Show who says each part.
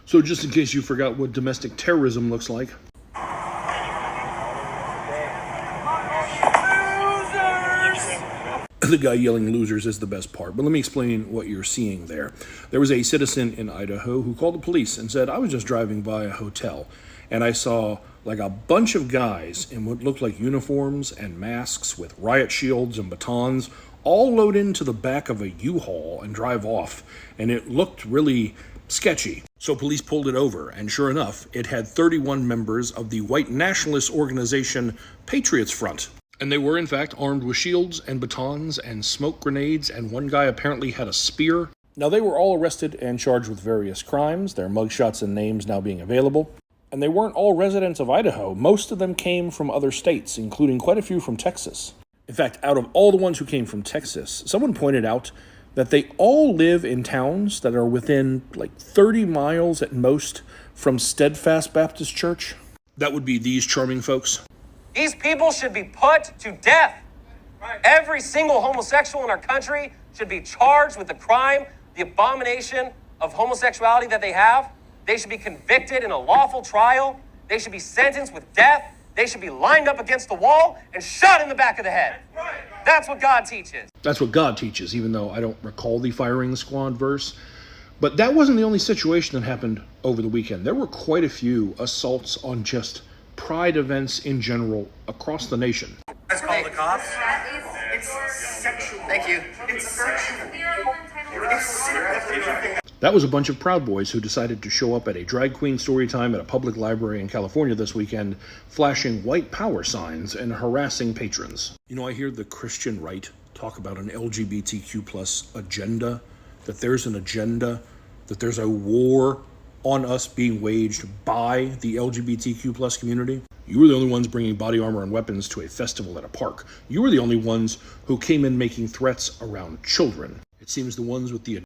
Speaker 1: So just in case you forgot what domestic terrorism looks like. The guy yelling losers is the best part, but let me explain what you're seeing there. There was a citizen in Idaho who called the police and said, I was just driving by a hotel and I saw like a bunch of guys in what looked like uniforms and masks with riot shields and batons all load into the back of a U-Haul and drive off, and it looked really sketchy. So police pulled it over, and sure enough, it had 31 members of the white nationalist organization Patriots Front. And they were, in fact, armed with shields and batons and smoke grenades, and one guy apparently had a spear. Now, they were all arrested and charged with various crimes, their mugshots and names now being available. And they weren't all residents of Idaho. Most of them came from other states, including quite a few from Texas. In fact, out of all the ones who came from Texas, someone pointed out that they all live in towns that are within like 30 miles at most from Steadfast Baptist Church. That would be these charming folks.
Speaker 2: These people should be put to death. Right. Every single homosexual in our country should be charged with the crime, the abomination of homosexuality that they have. They should be convicted in a lawful trial. They should be sentenced with death. They should be lined up against the wall and shot in the back of the head. That's what God teaches.
Speaker 1: That's what God teaches, even though I don't recall the firing squad verse. But that wasn't the only situation that happened over the weekend. There were quite a few assaults on just pride events in general across the nation.
Speaker 2: Let's call the cops. It's sexual. Thank you. It's sexual.
Speaker 1: That was a bunch of Proud Boys who decided to show up at a drag queen story time at a public library in California this weekend, flashing white power signs and harassing patrons. You know, I hear the Christian right talk about an LGBTQ plus agenda, that there's an agenda, that there's a war on us being waged by the LGBTQ plus community. You were the only ones bringing body armor and weapons to a festival at a park. You were the only ones who came in making threats around children. It seems the ones with the